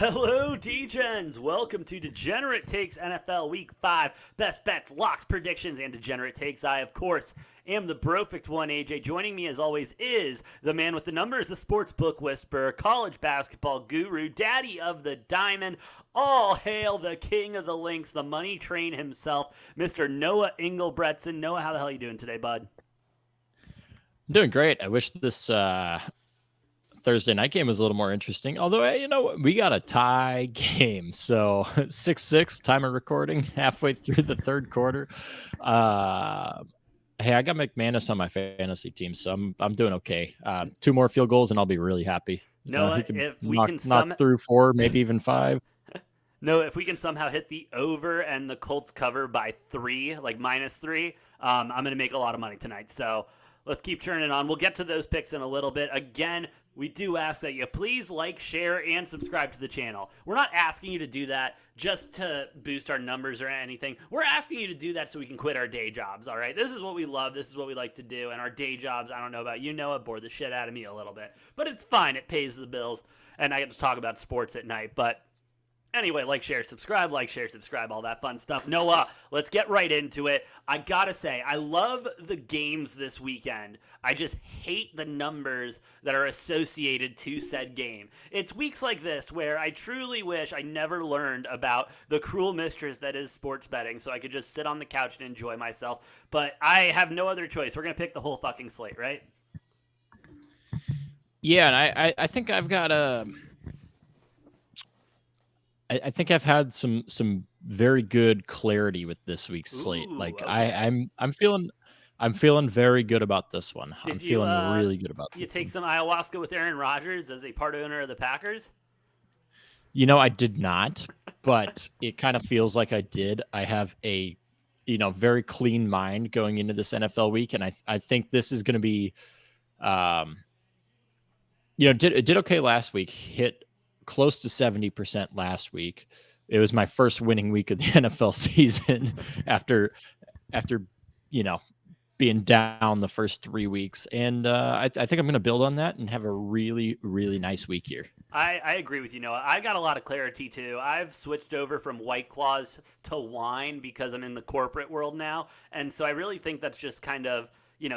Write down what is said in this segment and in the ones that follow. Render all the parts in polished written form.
Hello, Degens! Welcome to Degenerate Takes NFL Week 5. Best bets, locks, predictions, and Degenerate Takes. I, of course, am the Brofect1 AJ. Joining me, as always, is the man with the numbers, the sports book whisperer, college basketball guru, daddy of the diamond. All hail the king of the links, the money train himself, Mr. Noah Engelbretson. Noah, how the hell are you doing today, bud? I'm doing great. I wish this Thursday night game was a little more interesting. Although, we got a tie game. So 6-6, time of recording, halfway through the third quarter. Hey, I got McManus on my fantasy team, so I'm doing okay. Two more field goals, and I'll be really happy. Noah, He can if we can knock through 4, maybe even 5. No, if we can somehow hit the over and the Colts cover by 3, like -3, I'm going to make a lot of money tonight. So let's keep churning on. We'll get to those picks in a little bit. Again, we do ask that you please like, share, and subscribe to the channel. We're not asking you to do that just to boost our numbers or anything. We're asking you to do that so we can quit our day jobs, all right? This is what we love. This is what we like to do. And our day jobs, I don't know about you, Noah, bore the shit out of me a little bit. But it's fine. It pays the bills. And I get to talk about sports at night. But anyway, like, share, subscribe, all that fun stuff. Noah, let's get right into it. I gotta say, I love the games this weekend. I just hate the numbers that are associated to said game. It's weeks like this where I truly wish I never learned about the cruel mistress that is sports betting so I could just sit on the couch and enjoy myself. But I have no other choice. We're gonna pick the whole fucking slate, right? Yeah, and I think I've got I think I've had some very good clarity with this week's slate. Ooh, Like okay. I'm feeling very good about this one. I'm Did you feeling really good about you this take one. some ayahuasca with Aaron Rodgers as a part owner of the Packers? I did not, but it kind of feels like I did. I have a very clean mind going into this NFL week, and I think this is going to be um did okay last week, hit close to 70% last week. It was my first winning week of the NFL season after you know being down the first 3 weeks, and I think I'm going to build on that and have a really really nice week here. I agree with you, Noah. I got a lot of clarity too. I've switched over from White Claws to wine because I'm in the corporate world now. And so I really think that's just kind of,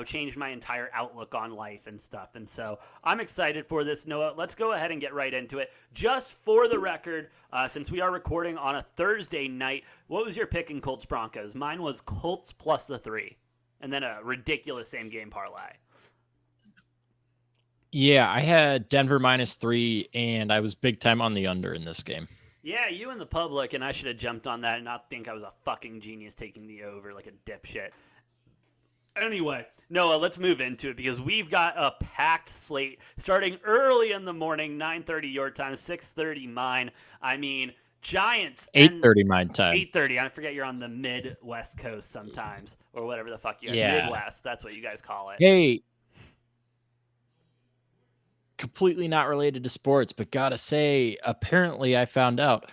changed my entire outlook on life and stuff. And so I'm excited for this, Noah. Let's go ahead and get right into it. Just for the record, since we are recording on a Thursday night, what was your pick in Colts Broncos? Mine was Colts plus the 3, and then a ridiculous same game parlay. Yeah, I had Denver -3, and I was big time on the under in this game. Yeah, you in the public, and I should have jumped on that and not think I was a fucking genius taking the over like a dipshit. Anyway, Noah, let's move into it because we've got a packed slate starting early in the morning, 9:30 your time, 6:30 mine. I mean, Giants and 8:30 my time. 8:30. I forget you're on the Midwest Coast sometimes, or whatever the fuck you guys. Yeah. Midwest. That's what you guys call it. Hey, completely not related to sports, but gotta say, apparently I found out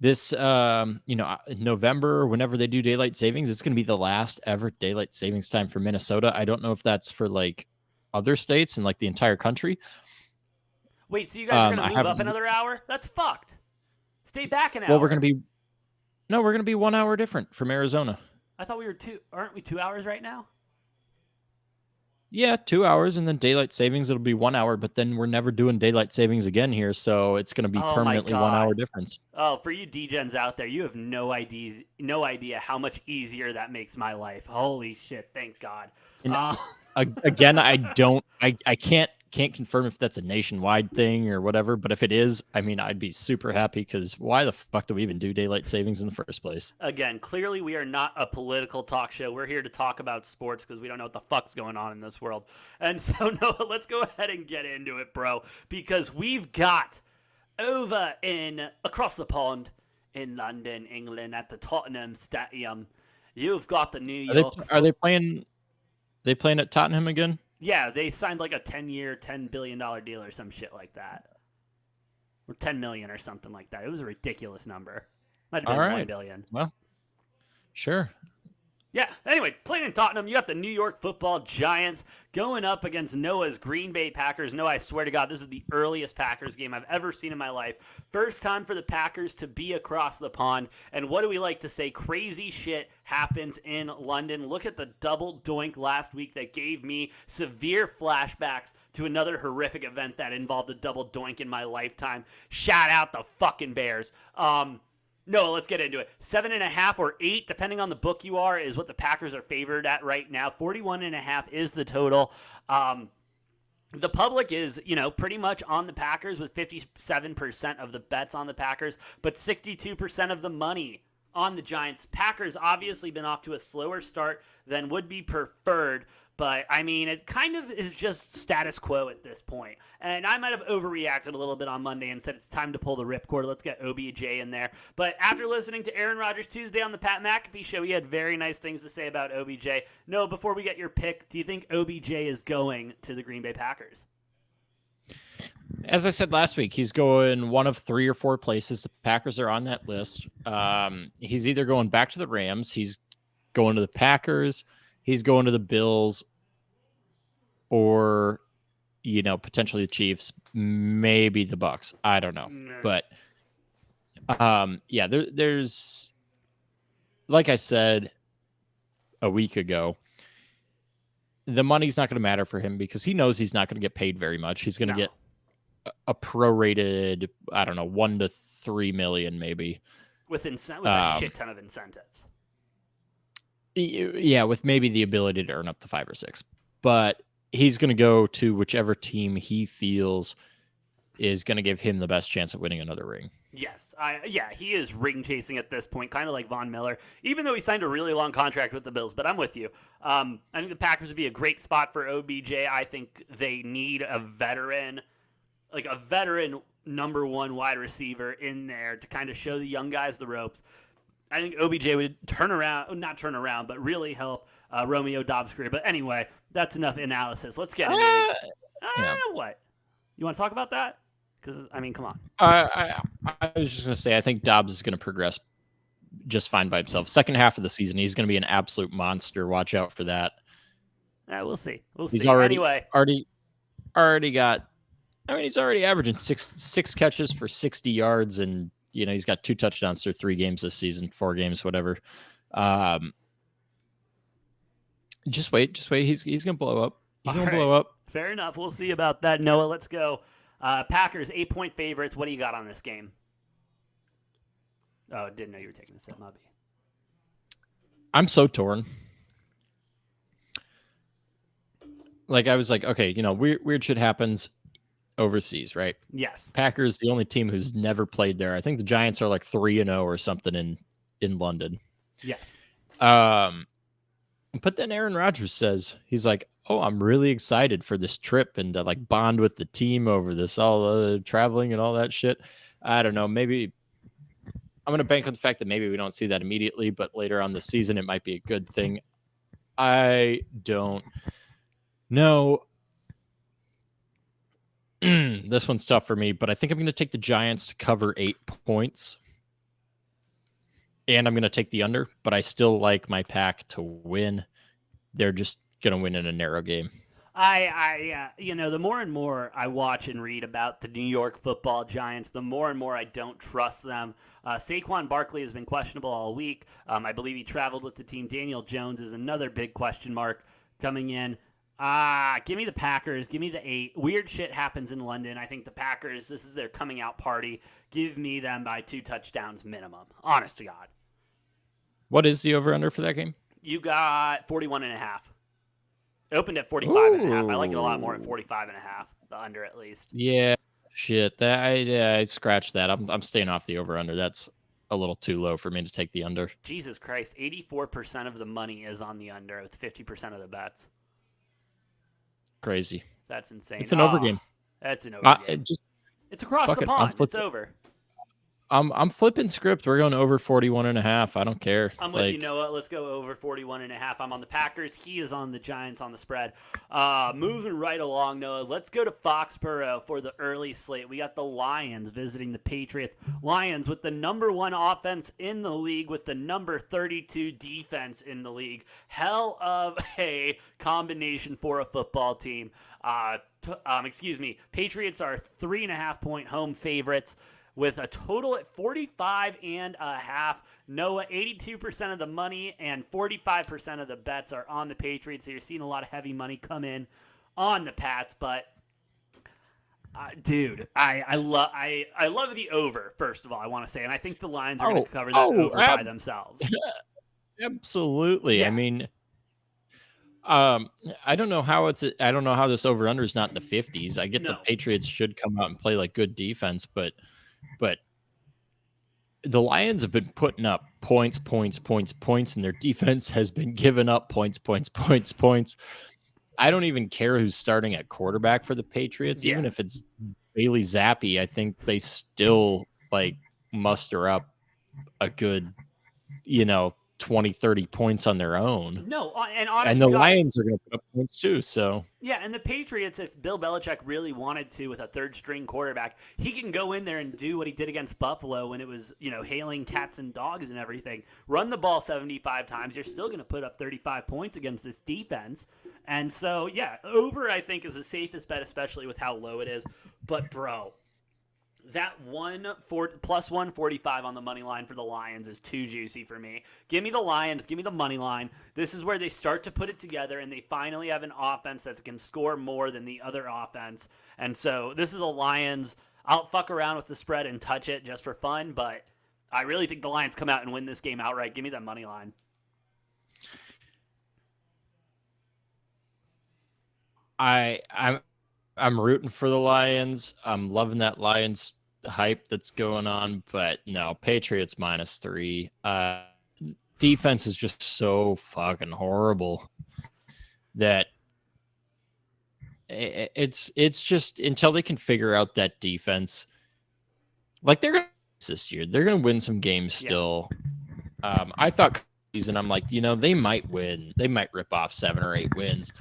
this, November, whenever they do daylight savings, it's gonna be the last ever daylight savings time for Minnesota. I don't know if that's for like other states and like the entire country. Wait, so you guys are gonna I move up haven't. another hour? That's fucked. Stay back an Well, hour. we're gonna be 1 hour different from Arizona. I thought we were two. Aren't we 2 hours right now? Yeah, 2 hours, and then daylight savings, it'll be 1 hour, but then we're never doing daylight savings again here, so it's gonna be Oh my permanently 1 hour god. difference. Oh, for you degens out there, you have no idea how much easier that makes my life. Holy shit! Thank God. And Uh, again, I can't confirm if that's a nationwide thing or whatever, but if it is, I mean, I'd be super happy because why the fuck do we even do daylight savings in the first place? again, clearly we are not a political talk show. We're here to talk about sports because we don't know what the fuck's going on in this world. And so, Noah, let's go ahead and get into it, bro, because we've got over in across the pond in London, England, at the Tottenham Stadium. You've got the New Are they York. are they playing they playing at Tottenham again? Yeah, they signed like a 10-year, $10 billion deal or some shit like that. Or 10 million or something like that. It was a ridiculous number. Might have All been 1 right. billion. Well, sure. Yeah, anyway, playing in Tottenham, you got the New York Football Giants going up against Noah's Green Bay Packers. Noah, I swear to God, this is the earliest Packers game I've ever seen in my life. First time for the Packers to be across the pond. And what do we like to say? Crazy shit happens in London. Look at the double doink last week that gave me severe flashbacks to another horrific event that involved a double doink in my lifetime. Shout out the fucking Bears. No, let's get into it. 7.5 or 8, depending on the book you are, is what the Packers are favored at right now. 41.5 is the total. The public is, pretty much on the Packers with 57% of the bets on the Packers, but 62% of the money on the Giants. Packers obviously been off to a slower start than would be preferred, but I mean, it kind of is just status quo at this point. And I might have overreacted a little bit on Monday and said it's time to pull the ripcord. Let's get OBJ in there. But after listening to Aaron Rodgers Tuesday on the Pat McAfee show, he had very nice things to say about OBJ. No, before we get your pick, do you think OBJ is going to the Green Bay Packers? As I said last week, he's going one of 3 or 4 places. The Packers are on that list. He's either going back to the Rams, he's going to the Packers, he's going to the Bills, or, potentially the Chiefs, maybe the Bucks. I don't know. But, there's, like I said a week ago, the money's not going to matter for him because he knows he's not going to get paid very much. He's going to get a prorated, I don't know, 1 to 3 million maybe. With a shit ton of incentives. Yeah, with maybe the ability to earn up to 5 or 6. But he's going to go to whichever team he feels is going to give him the best chance of winning another ring. Yes. He is ring chasing at this point, kind of like Von Miller, even though he signed a really long contract with the Bills. But I'm with you. I think the Packers would be a great spot for OBJ. I think they need a veteran number 1 wide receiver in there to kind of show the young guys the ropes. I think OBJ would not turn around, but really help Romeo Dobbs' career. But anyway, that's enough analysis. Let's get into it. What? You want to talk about that? Because, come on. I was just going to say, I think Dobbs is going to progress just fine by himself. Second half of the season, he's going to be an absolute monster. Watch out for that. We'll see. He's already got. He's already averaging six catches for 60 yards, and he's got 2 touchdowns through 3 games this season, 4 games, whatever. Just wait. He's gonna blow up. Blow up. Fair enough. We'll see about that. Noah, let's go. Packers 8-point favorites. What do you got on this game? Oh, didn't know you were taking this at Mubby. I'm so torn. I was like, okay, weird shit happens overseas, right? Yes. Packers, the only team who's never played there. I think the Giants are 3-0 or something in London. Yes. But then Aaron Rodgers says, he's like, oh, I'm really excited for this trip and to bond with the team over this, all traveling and all that shit. I don't know. Maybe I'm going to bank on the fact that maybe we don't see that immediately, but later on this season, it might be a good thing. I don't know. This one's tough for me, but I think I'm going to take the Giants to cover 8 points. And I'm going to take the under, but I still like my Pack to win. They're just going to win in a narrow game. The more and more I watch and read about the New York Football Giants, the more and more I don't trust them. Saquon Barkley has been questionable all week. I believe he traveled with the team. Daniel Jones is another big question mark coming in. Give me the Packers. Give me the 8. Weird shit happens in London. I think the Packers, this is their coming out party. Give me them by 2 touchdowns minimum. Honest to God. What is the over-under for that game? You got 41.5. It opened at 45.5. I like it a lot more at 45.5. The under at least. Yeah, shit. I scratched that. I'm staying off the over-under. That's a little too low for me to take the under. Jesus Christ. 84% of the money is on the under with 50% of the bets. Crazy. That's insane. It's an over game. That's an over game. Just it's across the pond. It's over. I'm flipping script. We're going over 41.5. I don't care. I'm with you, Like, Noah. Let's go over 41.5. I'm on the Packers. He is on the Giants on the spread. Moving right along, Noah. Let's go to Foxborough for the early slate. We got the Lions visiting the Patriots. Lions with the number 1 offense in the league, with the number 32 defense in the league. Hell of a combination for a football team. Patriots are 3.5-point home favorites with a total at 45.5. Noah, 82% of the money and 45% of the bets are on the Patriots. So you're seeing a lot of heavy money come in on the Pats, but dude, I love the over. First of all, I want to say, and I think the Lions are going to cover that over by themselves. absolutely. Yeah. I mean, I don't know how this over under is not in the 50s. I get the No. Patriots should come out and play like good defense, but the Lions have been putting up points, and their defense has been giving up points. I don't even care who's starting at quarterback for the Patriots, Yeah. even if it's Bailey Zappi. I think they still like muster up a good, 20, 30 points on their own. No, and And honest the to God, Lions are going to put up points too. So yeah, and the Patriots, if Bill Belichick really wanted to with a third string quarterback, he can go in there and do what he did against Buffalo when it was, hailing cats and dogs and everything. Run the ball 75 times. You're still going to put up 35 points against this defense. And so, yeah, over, I think, is the safest bet, especially with how low it is. But, bro, that plus 145 on the money line for the Lions is too juicy for me. Give me the Lions. Give me the money line. This is where they start to put it together, and they finally have an offense that can score more than the other offense. And so this is a Lions. I'll fuck around with the spread and touch it just for fun, but I really think the Lions come out and win this game outright. Give me that money line. I'm rooting for the Lions. I'm loving that Lions hype that's going on, but no, Patriots -3. Defense is just so fucking horrible that it's just until they can figure out that defense. Like they're gonna this year, they're gonna win some games still. Yeah. I thought season, I'm like, they might win. They might rip off 7 or 8 wins.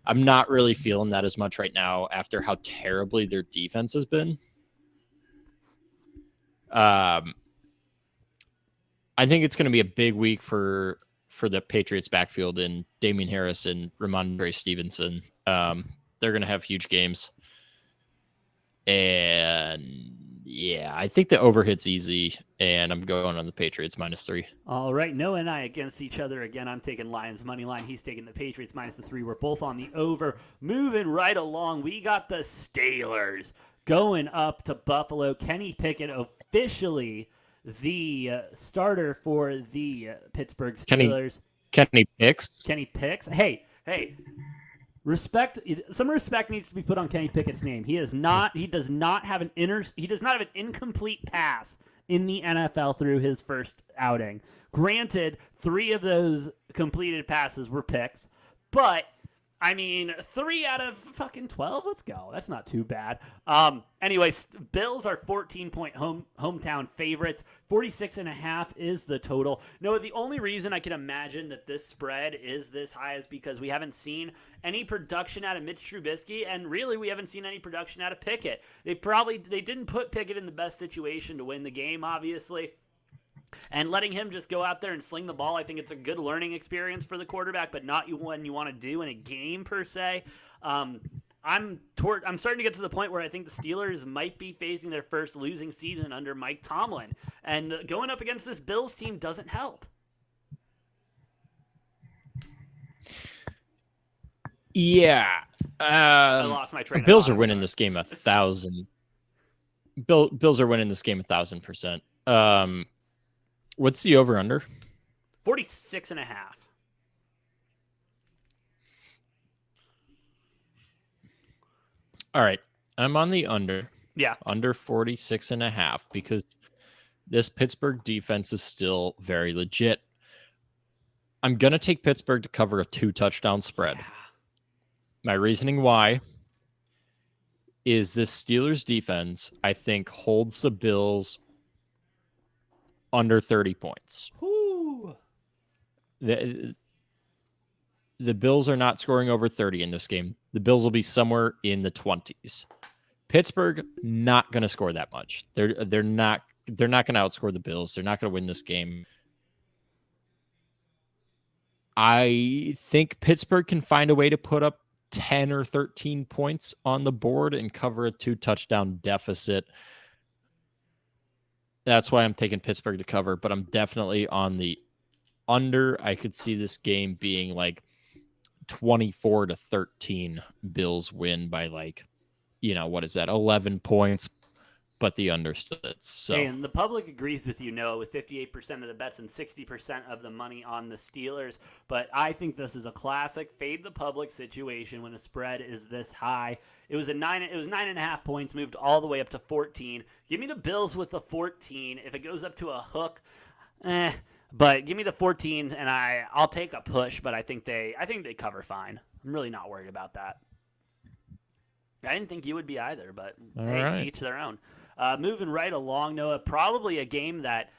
I'm not really feeling that as much right now after how terribly their defense has been. I think it's going to be a big week for the Patriots backfield and Damian Harris and Ramondre Stevenson. They're going to have huge games. And yeah, I think the over hits easy, and I'm going on the Patriots -3. All right, Noah and I against each other again. I'm taking Lions money line. He's taking the Patriots -3. We're both on the over. Moving right along, we got the Steelers going up to Buffalo. Kenny Pickett officially the starter for the Pittsburgh Steelers. Kenny Picks. Kenny Picks. Hey. Respect. Some respect needs to be put on Kenny Pickett's name. He does not have an incomplete pass in the NFL through his first outing. Granted, 3 of those completed passes were picks, but 3 out of fucking 12. Let's go. That's not too bad. Anyways, Bills are 14-point hometown favorites. 46.5 is the total. No, the only reason I can imagine that this spread is this high is because we haven't seen any production out of Mitch Trubisky, and really we haven't seen any production out of Pickett. They didn't put Pickett in the best situation to win the game, obviously. And letting him just go out there and sling the ball, I think it's a good learning experience for the quarterback, but not when you want to do in a game per se. I'm starting to get to the point where I think the Steelers might be facing their first losing season under Mike Tomlin, and going up against this Bills team doesn't help. Yeah, I lost my train. Bills are winning this game 1,000. Bills are winning this game 1,000%. What's the over under? 46.5. All right. I'm on the under. Yeah. Under 46.5 because this Pittsburgh defense is still very legit. I'm going to take Pittsburgh to cover a 2-touchdown spread. Yeah. My reasoning why is this Steelers defense, I think, holds the Bills under 30 points. Whoo. The Bills are not scoring over 30 in this game. The Bills will be somewhere in the 20s. Pittsburgh not going to score that much. They're not going to outscore the Bills. They're not going to win this game. I think Pittsburgh can find a way to put up 10 or 13 points on the board and cover a 2-touchdown deficit. That's why I'm taking Pittsburgh to cover, but I'm definitely on the under. I could see this game being like 24-13. Bills win by like, what is that? 11 points, but the under splits. So. Hey, and the public agrees with you, Noah, with 58% of the bets and 60% of the money on the Steelers. But I think this is a classic fade the public situation when a spread is this high. It was 9.5 points, moved all the way up to 14. Give me the Bills with the 14. If it goes up to a hook, but give me the 14, and I'll take a push. But I think they cover fine. I'm really not worried about that. I didn't think you would be either, but to each their own. Moving right along, Noah, probably a game that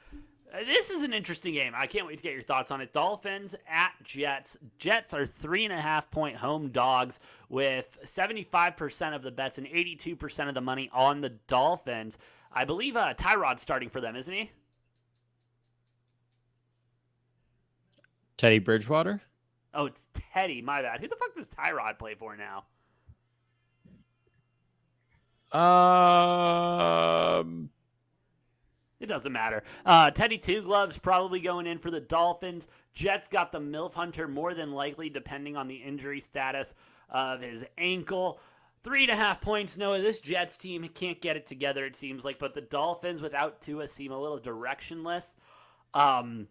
this is an interesting game. I can't wait to get your thoughts on it. Dolphins at Jets. Jets are 3.5-point home dogs with 75% of the bets and 82% of the money on the Dolphins. I believe Tyrod's starting for them, isn't he? Teddy Bridgewater? Oh, it's Teddy. My bad. Who the fuck does Tyrod play for now? It doesn't matter. Teddy Two Gloves probably going in for the Dolphins. Jets got the MILF Hunter more than likely, depending on the injury status of his ankle. 3.5 points. Noah, this Jets team can't get it together, it seems like, but the Dolphins without Tua seem a little directionless. I'm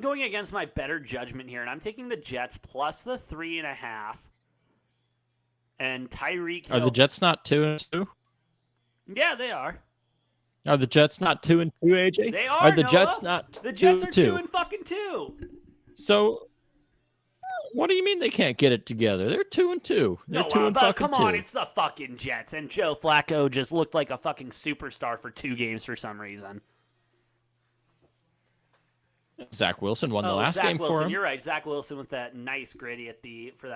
going against my better judgment here, and I'm taking the Jets plus the 3.5. And Tyreek Hill. Are the Jets not 2-2? Yeah, they are. Are the Jets not 2-2, AJ? They are. The Noah. Jets not 2-2? The Jets are 2-2. So, what do you mean they can't get it together? They're 2-2. They're 2-2. Come on, it's the fucking Jets, and Joe Flacco just looked like a fucking superstar for 2 games for some reason. Zach Wilson won the last game for him. You're right. Zach Wilson with that nice gritty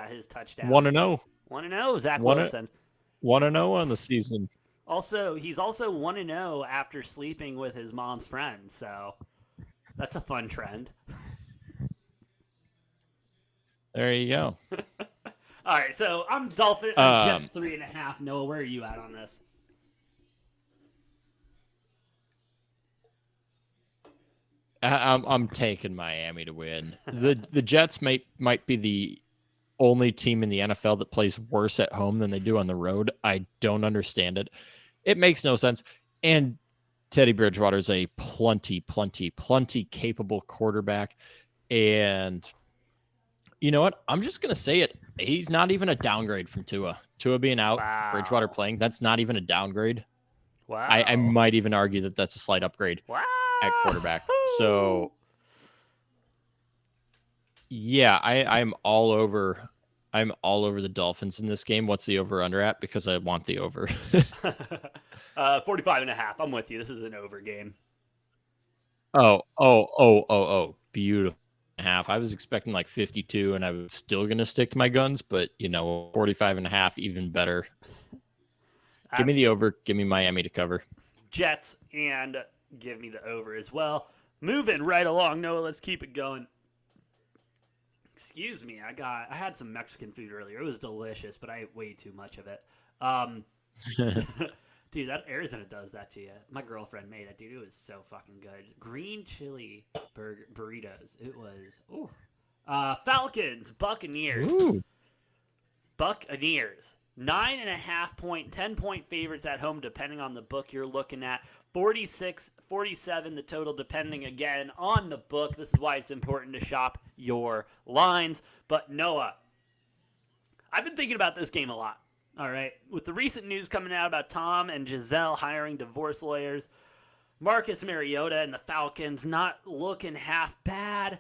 his touchdown. 1-0. 1-0, Zach Wilson. 1-0 on the season. Also, he's also 1-0 after sleeping with his mom's friend, so that's a fun trend. There you go. All right, so I'm Dolphin. I'm Jets 3.5. Noah, where are you at on this? I'm taking Miami to win. The Jets might be the only team in the NFL that plays worse at home than they do on the road. I don't understand it. It makes no sense. And Teddy Bridgewater is a plenty capable quarterback. And you know what? I'm just going to say it. He's not even a downgrade from Tua. Tua being out, wow. Bridgewater playing, that's not even a downgrade. Wow. I might even argue that that's a slight upgrade at quarterback. So, yeah, I'm all over the Dolphins in this game. What's the over-under at? Because I want the over. 45.5. I'm with you. This is an over game. Oh. Beautiful. Half. I was expecting like 52, and I was still going to stick to my guns, but 45.5, even better. Give me the over. Give me Miami to cover. Jets, and give me the over as well. Moving right along, Noah. Let's keep it going. Excuse me. I had some Mexican food earlier. It was delicious, but I ate way too much of it. Dude, that Arizona does that to you. My girlfriend made it, dude. It was so fucking good. Green chili burritos. It was. Falcons, Buccaneers. Ooh. Buccaneers. 9.5 point, 10-point favorites at home, depending on the book you're looking at. 46, 47 the total, depending again on the book. This is why it's important to shop your lines. But Noah, I've been thinking about this game a lot. All right. With the recent news coming out about Tom and Giselle hiring divorce lawyers, Marcus Mariota and the Falcons not looking half bad.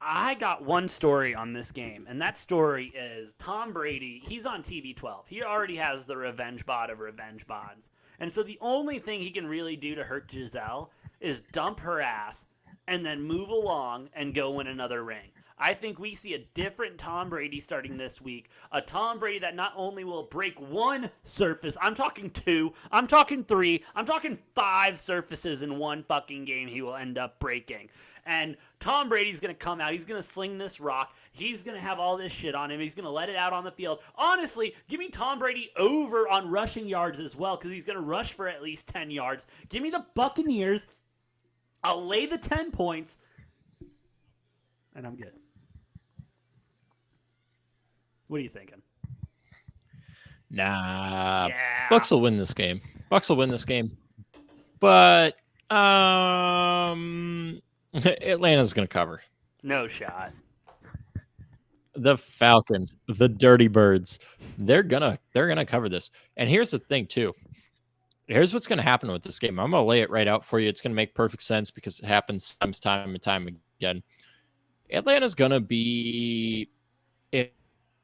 I got one story on this game, and that story is Tom Brady. He's on TB12. He already has the revenge bot of revenge bots. And so the only thing he can really do to hurt Giselle is dump her ass and then move along and go win another ring. I think we see a different Tom Brady starting this week. A Tom Brady that not only will break one surface, I'm talking two, I'm talking three, I'm talking five surfaces in one fucking game he will end up breaking. And Tom Brady's going to come out. He's going to sling this rock. He's going to have all this shit on him. He's going to let it out on the field. Honestly, give me Tom Brady over on rushing yards as well, because he's going to rush for at least 10 yards. Give me the Buccaneers. I'll lay the 10 points. And I'm good. What are you thinking? Nah. Yeah. Bucks will win this game. But Atlanta's going to cover. No shot. The Falcons, the Dirty Birds, they're gonna cover this. And here's the thing too. Here's what's going to happen with this game. I'm going to lay it right out for you. It's going to make perfect sense because it happens time and time again. Atlanta's going to be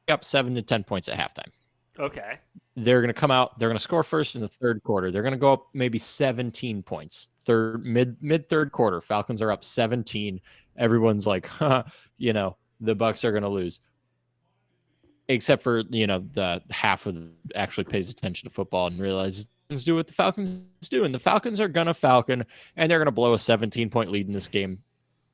up 7 to 10 points at halftime. Okay. They're going to come out. They're going to score first in the third quarter. They're going to go up maybe 17 points. Mid third quarter, Falcons are up 17. Everyone's like, the Bucks are going to lose. Except for, the half of actually pays attention to football and realizes do what the Falcons do. And the Falcons are going to Falcon, and they're going to blow a 17-point lead in this game.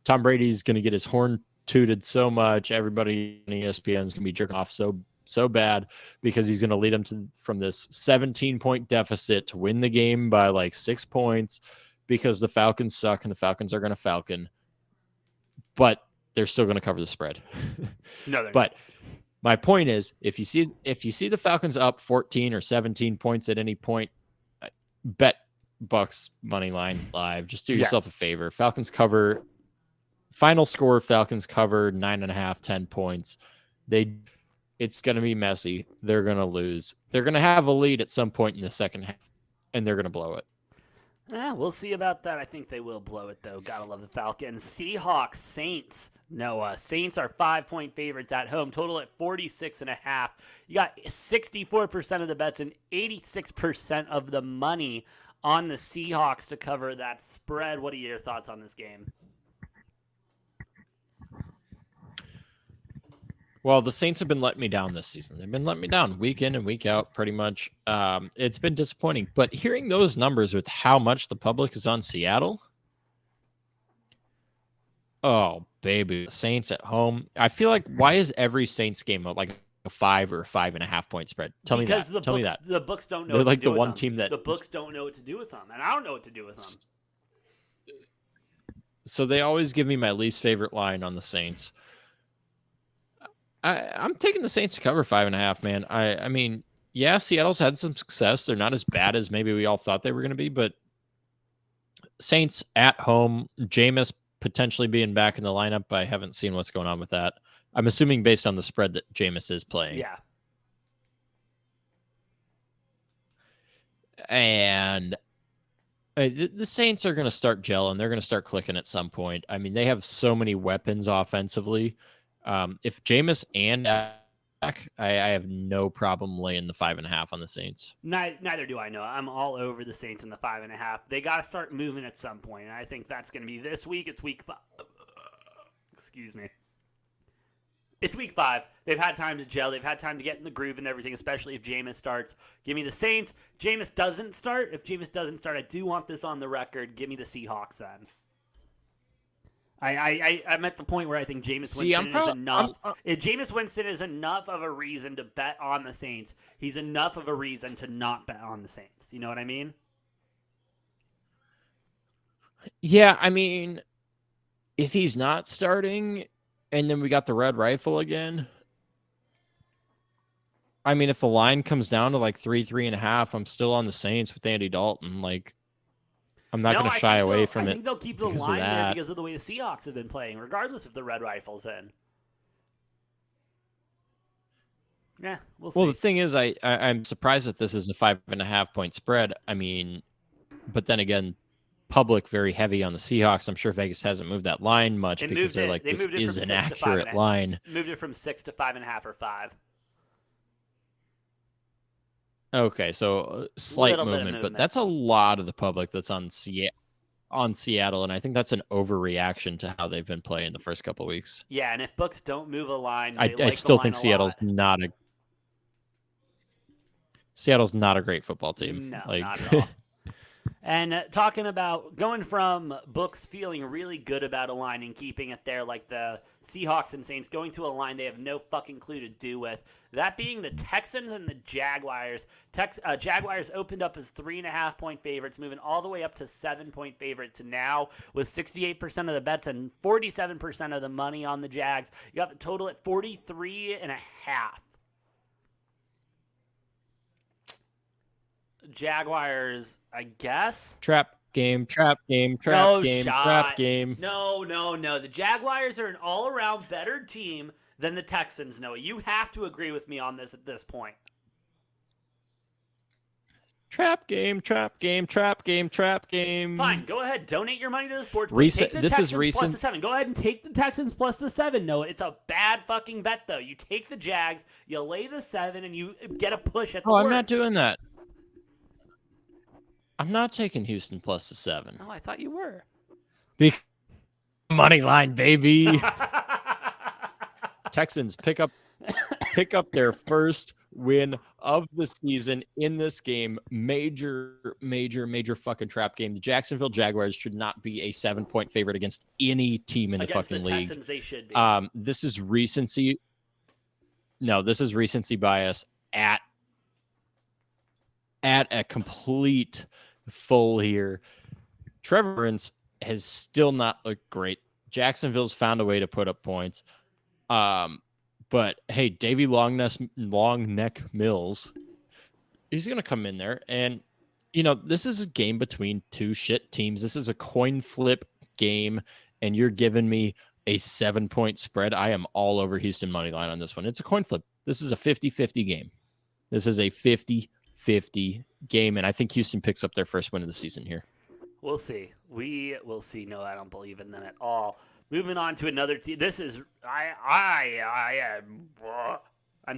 Tom Brady's going to get his horn tooted so much. Everybody on ESPN is going to be jerking off so bad because he's going to lead them from this 17-point deficit to win the game by like 6 points because the Falcons suck and the Falcons are going to Falcon. But they're still going to cover the spread. No, they're but my point is, if you see the Falcons up 14 or 17 points at any point, bet Bucks money line live. Just do yourself a favor. Falcons cover. Final score: Falcons cover 9.5, 10 points. It's going to be messy. They're going to lose. They're going to have a lead at some point in the second half, and they're going to blow it. We'll see about that. I think they will blow it, though. Gotta love the Falcons. Seahawks Saints. Noah. Saints are 5-point favorites at home. Total at 46.5. You got 64% of the bets and 86% of the money on the Seahawks to cover that spread. What are your thoughts on this game? Well, the Saints have been letting me down this season. They've been letting me down week in and week out, pretty much. It's been disappointing. But hearing those numbers with how much the public is on Seattle, oh, baby, the Saints at home. I feel like, why is every Saints game like a 5 or 5.5 point spread? Tell me that. The books don't know. They're what like to do the one with them. team that the books don't know what to do with them, and I don't know what to do with them. So they always give me my least favorite line on the Saints. I'm taking the Saints to cover 5.5, man. I mean, yeah, Seattle's had some success. They're not as bad as maybe we all thought they were going to be, but Saints at home, Jameis potentially being back in the lineup. I haven't seen what's going on with that. I'm assuming based on the spread that Jameis is playing. Yeah. And the Saints are going to start gelling. They're going to start clicking at some point. I mean, they have so many weapons offensively. If Jameis and back, I have no problem laying the 5.5 on the Saints. Neither do I know. I'm all over the Saints in the 5.5. They got to start moving at some point, and I think that's going to be this week. It's week 5. Excuse me. It's week 5. They've had time to gel. They've had time to get in the groove and everything, especially if Jameis starts. Give me the Saints. Jameis doesn't start. If Jameis doesn't start, I do want this on the record. Give me the Seahawks then. I'm at the point where I think Jameis Winston is enough. If Jameis Winston is enough of a reason to bet on the Saints, he's enough of a reason to not bet on the Saints. You know what I mean? Yeah, I mean, if he's not starting, and then we got the red rifle again. I mean, if the line comes down to like 3.5, I'm still on the Saints with Andy Dalton. Like, I'm not going to shy away from it. I think they'll keep the line there because of the way the Seahawks have been playing, regardless if the red rifle's in. Yeah, we'll see. Well, the thing is, I'm surprised that this is a 5.5 point spread. I mean, but then again, public very heavy on the Seahawks. I'm sure Vegas hasn't moved that line much It because moved they're it. like, They this moved it is from an 6 to 5 accurate line. Moved it from 6 to 5.5 or 5. Okay, so slight Little bit of movement, but movement. that's a lot of the public that's on Seattle, and I think that's an overreaction to how they've been playing the first couple of weeks. Yeah, and if books don't move a line, I like still the line think Seattle's not a great football team. No, like, not at all. And talking about going from books feeling really good about a line and keeping it there, like the Seahawks and Saints, going to a line they have no fucking clue to do with. That being the Texans and the Jaguars. Jaguars opened up as 3.5-point favorites, moving all the way up to 7-point favorites now with 68% of the bets and 47% of the money on the Jags. You got the total at 43.5. Jaguars, I guess. trap game. No. The Jaguars are an all-around better team than the Texans, Noah. You have to agree with me on this at this point. Trap game. Fine, go ahead. Donate your money to the sports book. Recent. Take the This Texans is recent. plus the 7. Go ahead and take the Texans plus the 7, Noah. It's a bad fucking bet, though. You take the Jags, you lay the 7, and you get a push at the I'm worst. not doing that. I'm not taking Houston plus the 7. Oh, I thought you were. Money line, baby. Texans pick up their first win of the season in this game. Major fucking trap game. The Jacksonville Jaguars should not be a 7-point favorite against any team in the fucking league. Texans, they should be. This is recency. No, this is recency bias at a complete full here. Trevor Lawrence has still not looked great. Jacksonville's found a way to put up points. But hey, Davey Longneck Mills, he's going to come in there. And, this is a game between two shit teams. This is a coin flip game. And you're giving me a 7-point spread. I am all over Houston money line on this one. It's a coin flip. This is a 50-50 game. This is a 50-50 game. And I think Houston picks up their first win of the season here. We'll see. We will see. No, I don't believe in them at all. Moving on to another team. This is I'm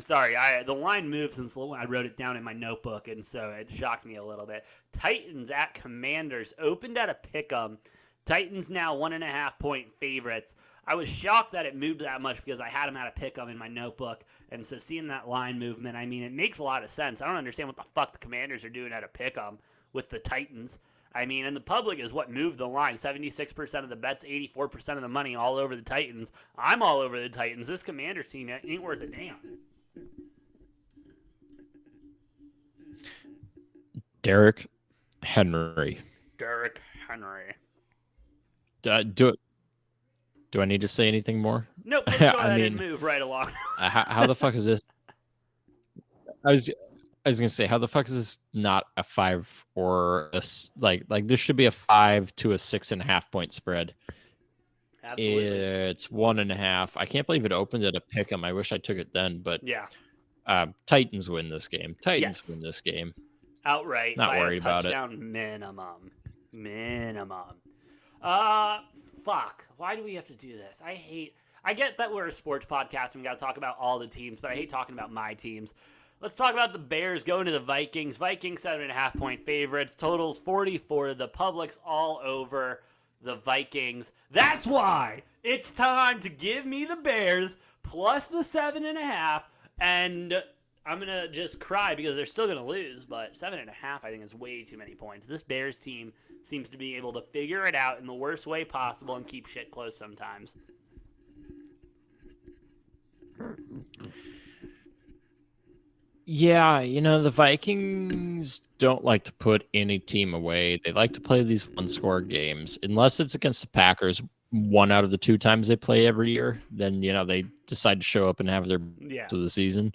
sorry. The line moved since I wrote it down in my notebook, and so it shocked me a little bit. Titans at Commanders opened at a pick'em. Titans now 1.5-point favorites. I was shocked that it moved that much because I had them at a pick'em in my notebook, and so seeing that line movement, I mean, it makes a lot of sense. I don't understand what the fuck the Commanders are doing at a pick'em with the Titans. I mean, and the public is what moved the line. 76% of the bets, 84% of the money all over the Titans. I'm all over the Titans. This Commanders team ain't worth a damn. Derrick Henry. Do I need to say anything more? Nope. Let's go ahead and move right along. How the fuck is this? I was gonna say, how the fuck is this not a 5 or a like this should be a 5 to a 6.5-point spread. Absolutely. It's 1.5. I can't believe it opened at a pick'em. I wish I took it then, but yeah. Titans win this game. Win this game. Outright. Not by worried a about touchdown minimum. Fuck. Why do we have to do this? I get that we're a sports podcast and we got to talk about all the teams, but I hate talking about my teams. Let's talk about the Bears going to the Vikings. Vikings 7.5-point favorites. Totals 44. The public's all over the Vikings. That's why it's time to give me the Bears plus the 7.5. And I'm going to just cry because they're still going to lose. But 7.5, I think, is way too many points. This Bears team seems to be able to figure it out in the worst way possible and keep shit close sometimes. Yeah, the Vikings don't like to put any team away. They like to play these one-score games. Unless it's against the Packers, 1 out of the 2 times they play every year, then, they decide to show up and have their best of the season.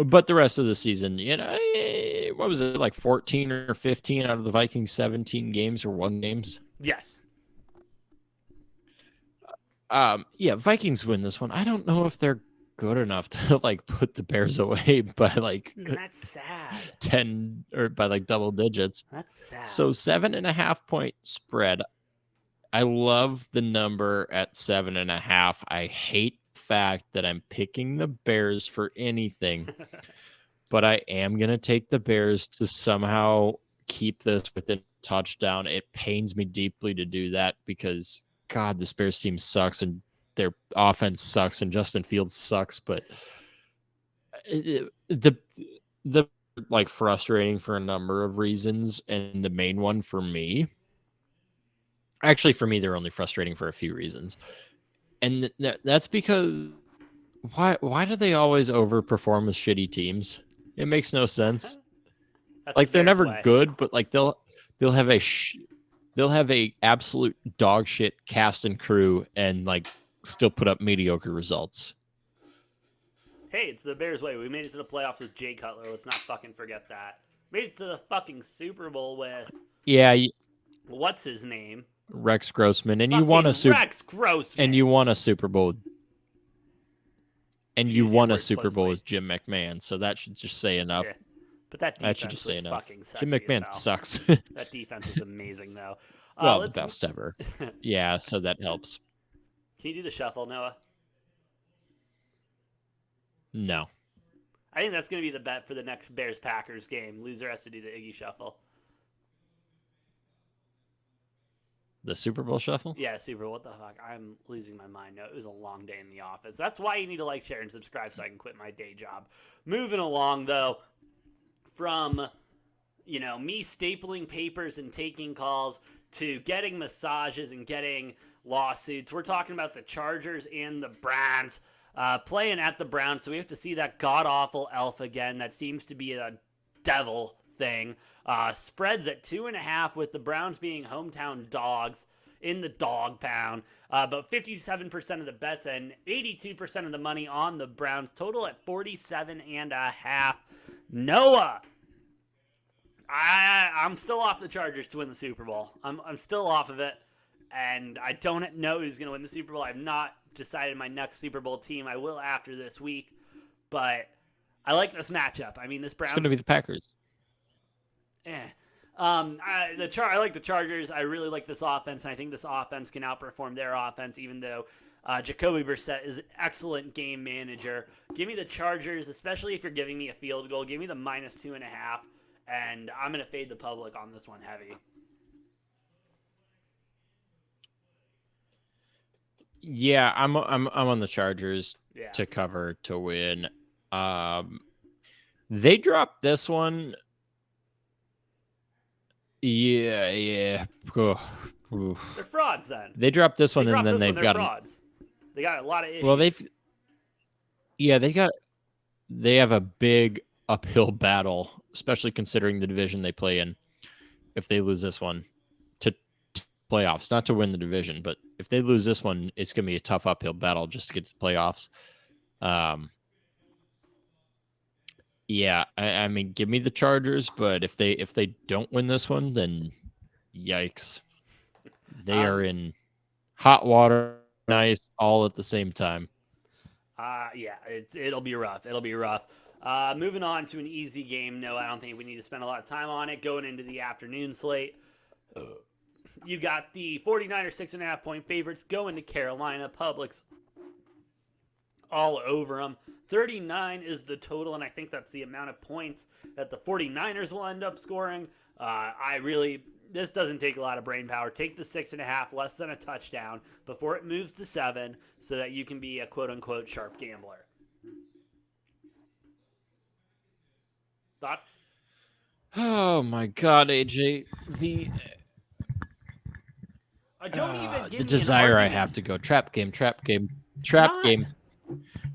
But the rest of the season, what was it, like 14 or 15 out of the Vikings' 17 games or 1 games? Yes. Yeah, Vikings win this one. I don't know if they're good enough to like put the Bears away by like And that's sad. 10 or by like double digits. That's sad. So 7.5-point spread. I love the number at 7.5. I hate the fact that I'm picking the Bears for anything, but I am going to take the Bears to somehow keep this within a touchdown. It pains me deeply to do that because, God, this Bears team sucks and their offense sucks and Justin Fields sucks, but the like frustrating for a number of reasons, and the main one for me, actually for me, they're only frustrating for a few reasons, and that's because why do they always overperform with shitty teams? It makes no sense. Like they're never good, but like they'll have a absolute dog shit cast and crew and like still put up mediocre results. Hey, it's the Bears way. We made it to the playoffs with Jay Cutler. Let's not fucking forget that. Made it to the fucking Super Bowl with what's his name? Rex Grossman, and fucking you won a Rex Grossman, and you won a Super Bowl, and you won a Super Bowl with Jim McMahon. So that should just say enough. Yeah. But that should just say enough. Fucking Jim McMahon sucks. That defense was amazing, though. Well, the best ever. Yeah, so that helps. Can you do the shuffle, Noah? No. I think that's going to be the bet for the next Bears-Packers game. Loser has to do the Iggy shuffle. The Super Bowl shuffle? Yeah, Super Bowl. What the fuck? I'm losing my mind. No, it was a long day in the office. That's why you need to like, share, and subscribe so I can quit my day job. Moving along, though, from, me stapling papers and taking calls to getting massages and getting lawsuits. We're talking about the Chargers and the Browns. Playing at the Browns, so we have to see that god-awful elf again. That seems to be a devil thing. Spreads at 2.5 with the Browns being hometown dogs in the dog pound. But 57% of the bets and 82% of the money on the Browns. Total at 47.5. Noah, I'm still off the Chargers to win the Super Bowl. I'm still off of it, and I don't know who's going to win the Super Bowl. I've not decided my next Super Bowl team. I will after this week, but I like this matchup. I mean, this Browns. It's going to be the Packers. I like the Chargers. I really like this offense, and I think this offense can outperform their offense, even though Jacoby Brissett is an excellent game manager. Give me the Chargers, especially if you're giving me a field goal. Give me the -2.5, and I'm going to fade the public on this one heavy. Yeah, I'm on the Chargers to cover to win. They dropped this one. Yeah. They're frauds then. They dropped this one, and then they've got frauds. They got a lot of issues. Well, they have a big uphill battle, especially considering the division they play in. If they lose this one to playoffs, not to win the division, but if they lose this one, it's going to be a tough uphill battle just to get to the playoffs. I mean, give me the Chargers, but if they don't win this one, then yikes. They are in hot water, nice, all at the same time. It'll be rough. Moving on to an easy game. No, I don't think we need to spend a lot of time on it. Going into the afternoon slate. You got the 49ers 6.5-point favorites going to Carolina. Publix all over them. 39 is the total, and I think that's the amount of points that the 49ers will end up scoring. This doesn't take a lot of brain power. Take the 6.5, less than a touchdown, before it moves to 7, so that you can be a quote-unquote sharp gambler. Thoughts? Oh my God, AJ, Don't even give the me desire I have to go trap game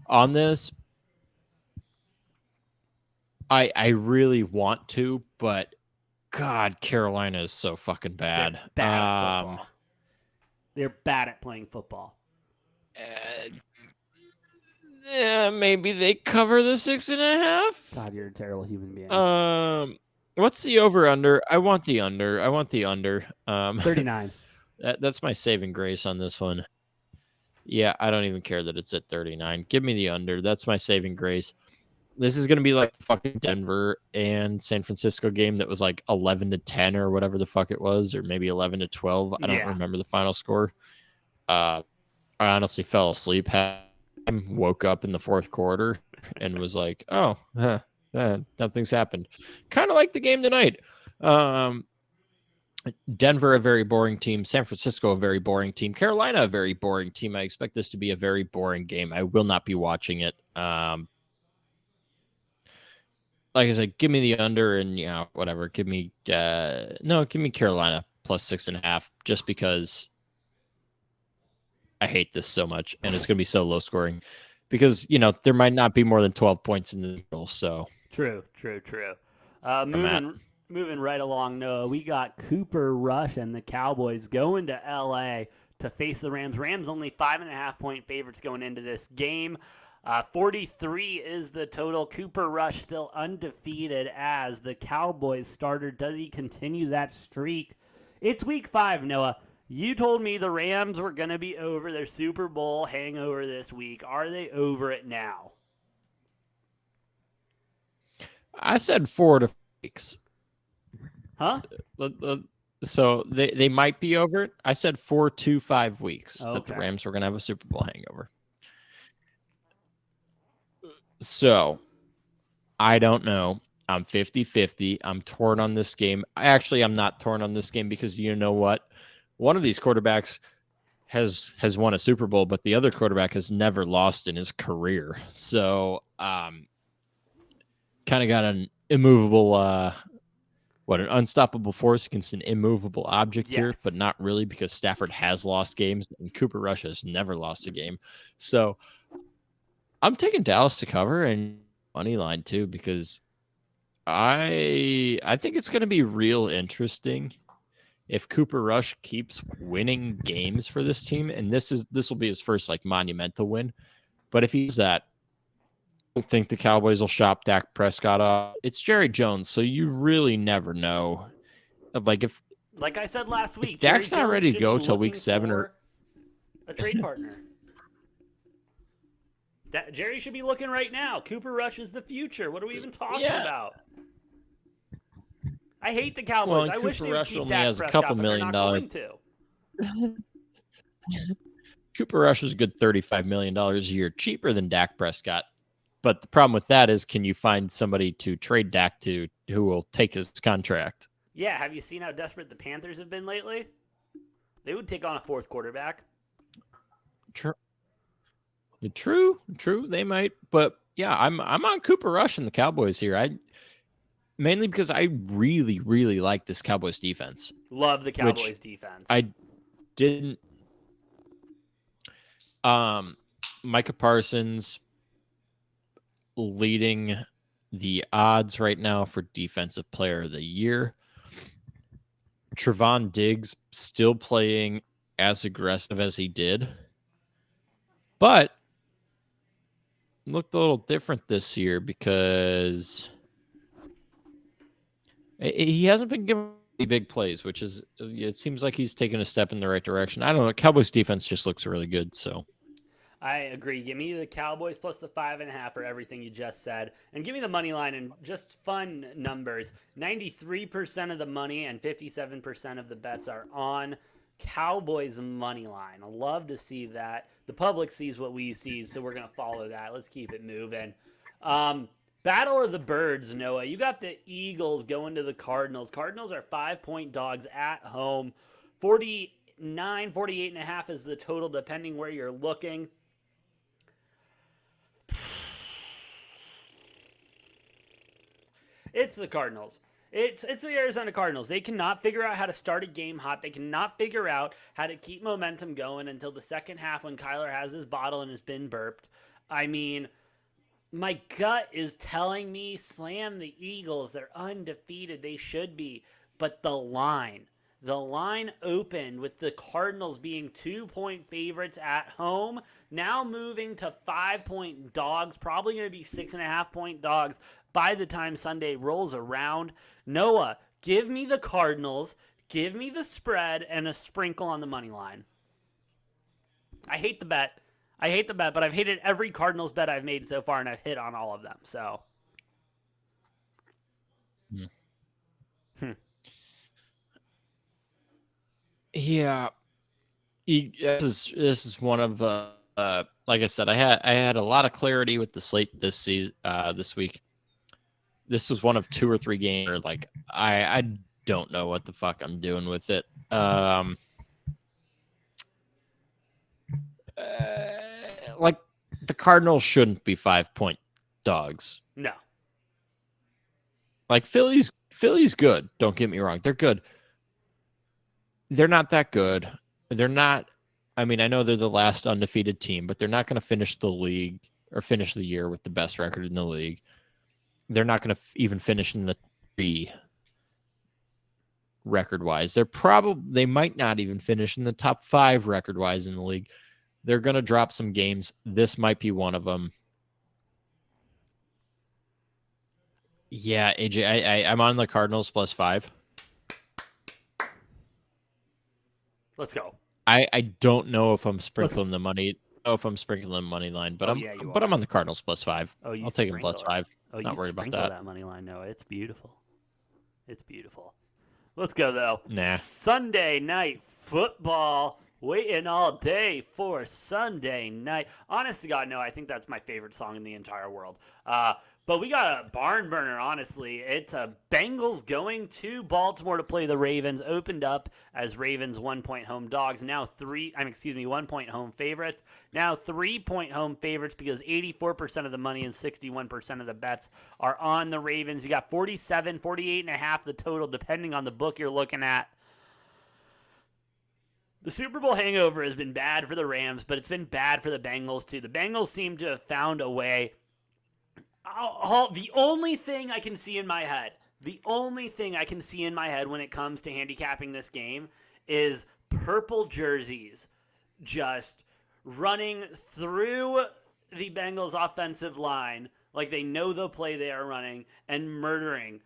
on this. I really want to, but God, Carolina is so fucking bad. They're bad at football. They're bad at playing football. Maybe they cover the 6.5. God, you're a terrible human being. What's the over under? I want the under. 39. That's my saving grace on this one. Yeah, I don't even care that it's at 39. Give me the under. That's my saving grace. This is going to be like the fucking Denver and San Francisco game that was like 11-10 or whatever the fuck it was, or maybe 11-12. I don't Yeah. remember the final score. I honestly fell asleep, woke up in the fourth quarter, and was like, "Oh, nothing's happened." Kind of like the game tonight. Denver, a very boring team. San Francisco, a very boring team. Carolina, a very boring team. I expect this to be a very boring game. I will not be watching it. Like I said, give me the under and whatever. Give me give me Carolina plus 6.5, just because I hate this so much and it's gonna be so low scoring. Because there might not be more than 12 points in the middle. So True. I'm at. Moving right along, Noah, we got Cooper Rush and the Cowboys going to L.A. to face the Rams. Rams only 5.5-point favorites going into this game. 43 is the total. Cooper Rush still undefeated as the Cowboys starter. Does he continue that streak? It's week 5, Noah. You told me the Rams were going to be over their Super Bowl hangover this week. Are they over it now? I said 4 to 5 weeks. Huh? So they might be over it. I said 4 to 5 weeks that the Okay. Rams were going to have a Super Bowl hangover. So I don't know. I'm 50-50. I'm torn on this game. I'm not torn on this game because you know what? One of these quarterbacks has won a Super Bowl, but the other quarterback has never lost in his career. So kind of got an immovable an unstoppable force against an immovable object here, but not really, because Stafford has lost games and Cooper Rush has never lost a game. So I'm taking Dallas to cover and money line too, because I think it's going to be real interesting if Cooper Rush keeps winning games for this team, and this will be his first like monumental win. But if he's that, I think the Cowboys will shop Dak Prescott off. It's Jerry Jones, so you really never know. Like I said last week, if Dak's not ready to go till week 7 or a trade partner. Jerry should be looking right now. Cooper Rush is the future. What are we even talking about? I hate the Cowboys. I wish they would keep Dak Prescott, but they're not going to. Cooper Rush is a good $35 million a year, cheaper than Dak Prescott. But the problem with that is, can you find somebody to trade Dak to who will take his contract? Yeah, have you seen how desperate the Panthers have been lately? They would take on a fourth quarterback. True, they might. But yeah, I'm on Cooper Rush and the Cowboys here. Mainly because I really, really like this Cowboys defense. Love the Cowboys defense. I didn't. Micah Parsons leading the odds right now for Defensive Player of the Year. Trevon Diggs still playing as aggressive as he did, but looked a little different this year because he hasn't been given any big plays, which is, it seems like he's taken a step in the right direction. I don't know. Cowboys defense just looks really good, so. I agree. Give me the Cowboys plus the 5.5 for everything you just said. And give me the money line and just fun numbers. 93% of the money and 57% of the bets are on Cowboys money line. I love to see that. The public sees what we see, so we're going to follow that. Let's keep it moving. Battle of the Birds, Noah. You got the Eagles going to the Cardinals. Cardinals are 5-point dogs at home. 49, 48.5 is the total, depending where you're looking. It's the Cardinals. It's the Arizona Cardinals. They cannot figure out how to start a game hot. They cannot figure out how to keep momentum going until the second half when Kyler has his bottle and has been burped. I mean, my gut is telling me slam the Eagles. They're undefeated. They should be. But the line opened with the Cardinals being 2-point favorites at home, now moving to 5-point dogs, probably going to be 6.5-point dogs by the time Sunday rolls around. Noah, give me the Cardinals, give me the spread, and a sprinkle on the money line. I hate the bet. But I've hated every Cardinals bet I've made so far, and I've hit on all of them. So, Yeah, this is one of like I said, I had a lot of clarity with the slate this week. This was one of 2 or 3 games where like I don't know what the fuck I'm doing with it. Like the Cardinals shouldn't be 5-point dogs. no. Like Philly's good. Don't get me wrong. They're good. They're not that good. They're not. I mean, I know they're the last undefeated team, but they're not going to finish the league or finish the year with the best record in the league. They're not going to even finish in the 3 record-wise. They might not even finish in the top 5 record-wise in the league. They're going to drop some games. This might be one of them. Yeah, AJ, I'm on the Cardinals +5. Let's go. I don't know if I'm sprinkling the money. Line, but I'm on the Cardinals +5. Oh, I'll take them +5. Not worried about that money line. No, it's beautiful. It's beautiful. Let's go though. Nah. Sunday night football. Waiting all day for Sunday night. Honest to God, no, I think that's my favorite song in the entire world. But we got a barn burner, honestly. It's a Bengals going to Baltimore to play the Ravens. Opened up as Ravens 1-point home dogs. Now 1-point home favorites. Now 3-point home favorites because 84% of the money and 61% of the bets are on the Ravens. You got 47, 48.5 the total, depending on the book you're looking at. The Super Bowl hangover has been bad for the Rams, but it's been bad for the Bengals too. The Bengals seem to have found a way. The only thing I can see in my head when it comes to handicapping this game is purple jerseys just running through the Bengals offensive line like they know the play they are running and murdering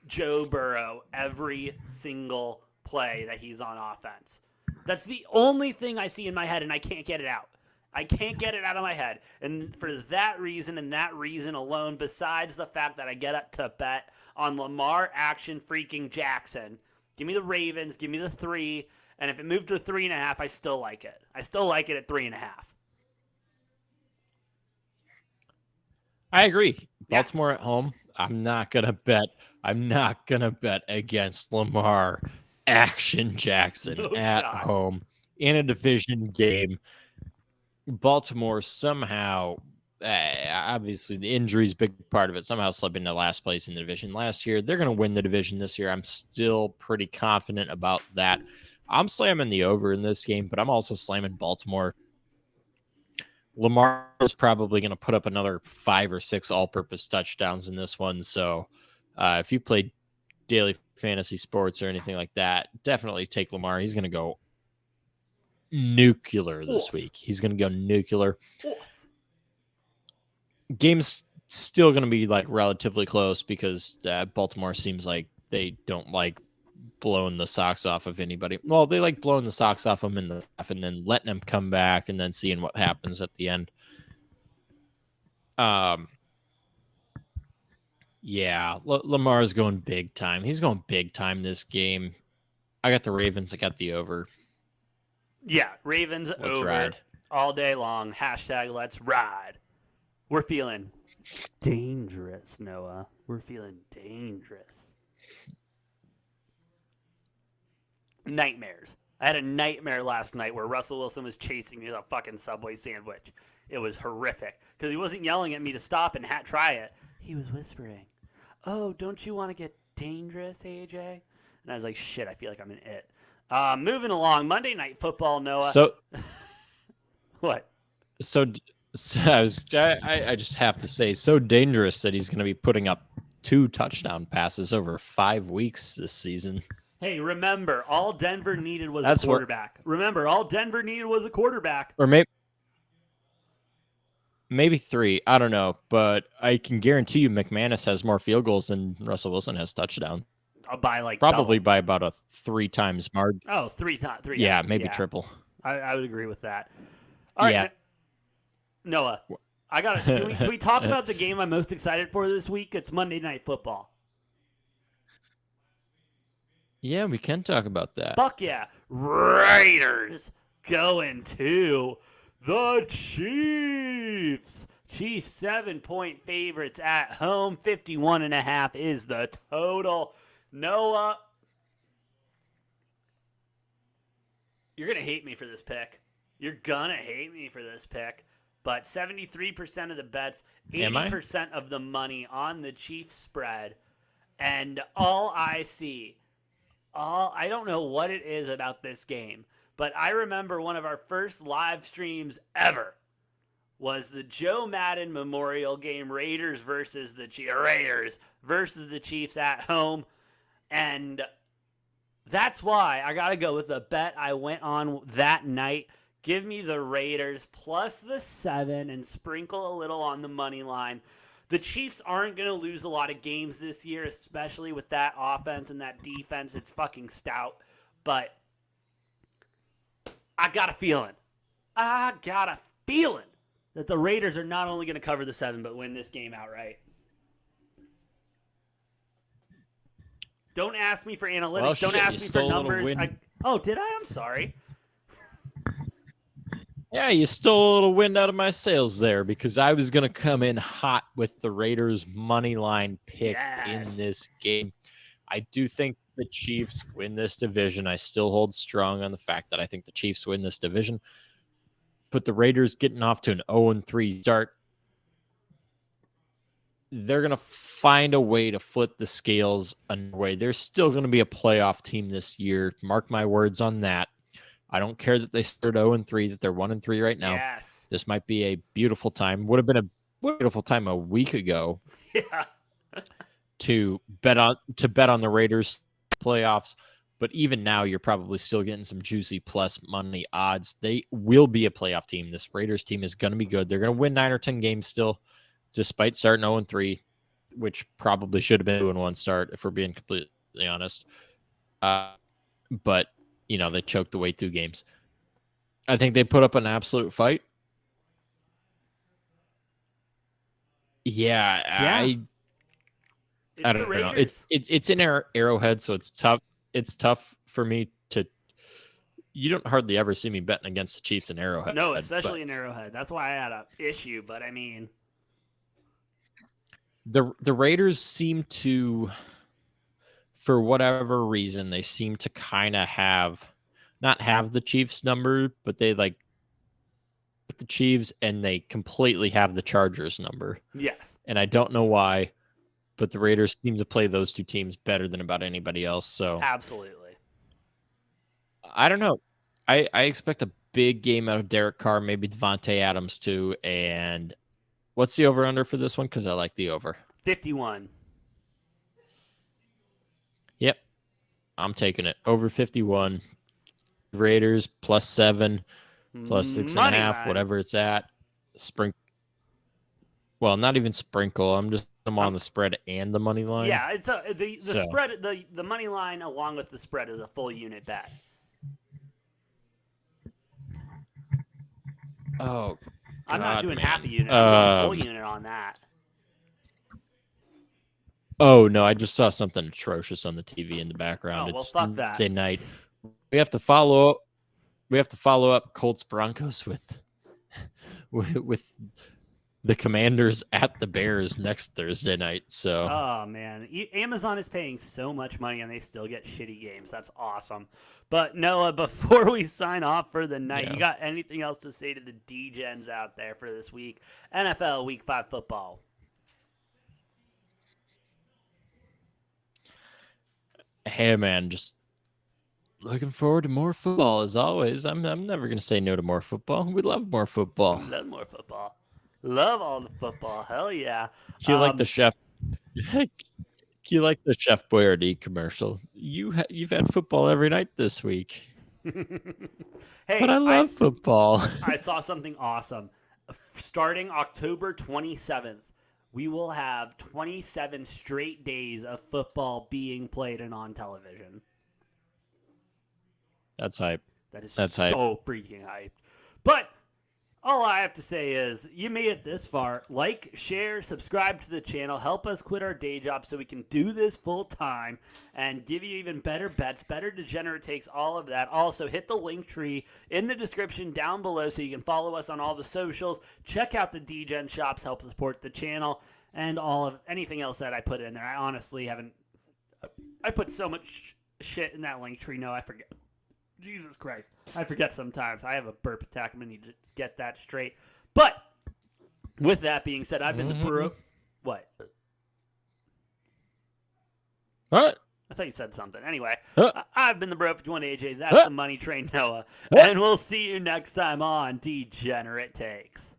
Joe Burrow every single play that he's on offense. That's the only thing I see in my head, and I can't get it out. I can't get it out of my head. And for that reason and that reason alone, besides the fact that I get to bet on Lamar Action freaking Jackson, give me the Ravens, give me the 3, and if it moved to 3.5, I still like it. I still like it at 3.5. I agree. Baltimore at home. I'm not gonna bet against Lamar Action Jackson at home in a division game. Baltimore somehow, obviously the injury is a big part of it, somehow slipping to last place in the division last year. They're going to win the division this year. I'm still pretty confident about that. I'm slamming the over in this game, but I'm also slamming Baltimore. Lamar is probably going to put up another 5 or 6 all-purpose touchdowns in this one. So if you played daily fantasy sports or anything like that, definitely take Lamar. He's going to go nuclear this week. He's going to go nuclear. Game's still going to be like relatively close because Baltimore seems like they don't like blowing the socks off of anybody. Well, they like blowing the socks off them in the half and then letting them come back and then seeing what happens at the end. Yeah, Lamar's going big time. He's going big time this game. I got the Ravens. I got the over. Yeah, Ravens Let's over ride. all day long. # let's ride. We're feeling dangerous, Noah. We're feeling dangerous. Nightmares. I had a nightmare last night where Russell Wilson was chasing me with a fucking Subway sandwich. It was horrific because he wasn't yelling at me to stop and try it. He was whispering, "Oh, don't you want to get dangerous, AJ?" And I was like, "Shit, I feel like I'm in it." Moving along, Monday Night Football, Noah. So what? So I just have to say, so dangerous that he's going to be putting up 2 touchdown passes over 5 weeks this season. Hey, remember, all Denver needed was a quarterback. Or maybe 3. I don't know, but I can guarantee you McManus has more field goals than Russell Wilson has touchdowns. By like probably double. By about a 3 times margin. Oh, 3 times. Yeah, maybe triple. I would agree with that. All Yeah. right, Noah, I got it. Can we talk about the game I'm most excited for this week? It's Monday Night Football. Yeah, we can talk about that. Fuck yeah. Raiders going to the Chiefs. Chiefs 7-point favorites at home. 51.5 is the total. Noah, you're going to hate me for this pick. You're going to hate me for this pick. But 73% of the bets, 80% of the money on the Chiefs spread. And all I see, I don't know what it is about this game, but I remember one of our first live streams ever was the Joe Madden Memorial Game, Raiders versus the Chiefs at home, and that's why I gotta go with the bet I went on that night. Give me the Raiders plus the 7 and sprinkle a little on the money line. The Chiefs aren't going to lose a lot of games this year, especially with that offense and that defense. It's fucking stout. But I got a feeling that the Raiders are not only going to cover the 7, but win this game outright. Don't ask me for analytics. Well, Don't ask me for numbers. Did I? I'm sorry. Yeah, you stole a little wind out of my sails there because I was going to come in hot with the Raiders money line pick in this game. I do think the Chiefs win this division. I still hold strong on the fact that I think the Chiefs win this division. But the Raiders getting off to an 0-3 start, they're going to find a way to flip the scales another way. They're still going to be a playoff team this year. Mark my words on that. I don't care that they started 0-3, that they're 1-3 right now. Yes. This might be a beautiful time. Would have been a beautiful time a week ago. Yeah. to bet on the Raiders playoffs. But even now, you're probably still getting some juicy plus money odds. They will be a playoff team. This Raiders team is going to be good. They're going to win 9 or 10 games still, despite starting 0-3, which probably should have been 2-1 start if we're being completely honest. But they choked away 2 games. I think they put up an absolute fight. Yeah. I don't know. It's in Arrowhead, so it's tough. It's tough for me to. You don't hardly ever see me betting against the Chiefs in Arrowhead. No, especially in Arrowhead. That's why I had an issue. But I mean, the Raiders seem to, for whatever reason, they seem to kind of not have the Chiefs number, but they like the Chiefs and they completely have the Chargers number. Yes. And I don't know why, but the Raiders seem to play those 2 teams better than about anybody else. So absolutely. I don't know. I expect a big game out of Derek Carr, maybe Devontae Adams too. And what's the over-under for this one? Because I like the over. 51. Yep. I'm taking it. Over 51. Raiders plus 7, plus 6.5, whatever it's at. Well, not even sprinkle. I'm on the spread and the money line. Yeah, it's the spread. The money line along with the spread is a full unit bet. Oh, I'm not doing half a unit. I'm doing a full unit on that. Oh no, I just saw something atrocious on the TV in the background. Oh, well, it's fuck that. Thursday night. We have to follow up Colts Broncos with the Commanders at the Bears next Thursday night. So, oh man, Amazon is paying so much money and they still get shitty games. That's awesome. But Noah, before we sign off for the night, You got anything else to say to the D-gens out there for this week? NFL Week 5 football. Hey man, just looking forward to more football as always. I'm never gonna say no to more football. We love more football. Love more football. Love all the football. Hell yeah. You like the Chef? You like the Chef Boyardee commercial? You've had football every night this week. Hey, but I love football. I saw something awesome. Starting October 27th, we will have 27 straight days of football being played and on television. That's hype. That's hype. So freaking hyped. But All I have to say is, you made it this far. Like, share, subscribe to the channel. Help us quit our day job so we can do this full time and give you even better bets, better degenerate takes, all of that. Also, hit the link tree in the description down below so you can follow us on all the socials. Check out the Degen shops, help support the channel, and all of anything else that I put in there. I honestly haven't. I put so much shit in that link tree. No, I forget. Jesus Christ. I forget sometimes. I have a burp attack. I'm going to need to get that straight. But with that being said, I've been the Bro... What? What? I thought you said something. Anyway, Huh? I've been the Brofect1 AJ. That's the Money Train Noah. And we'll see you next time on Degenerate Takes.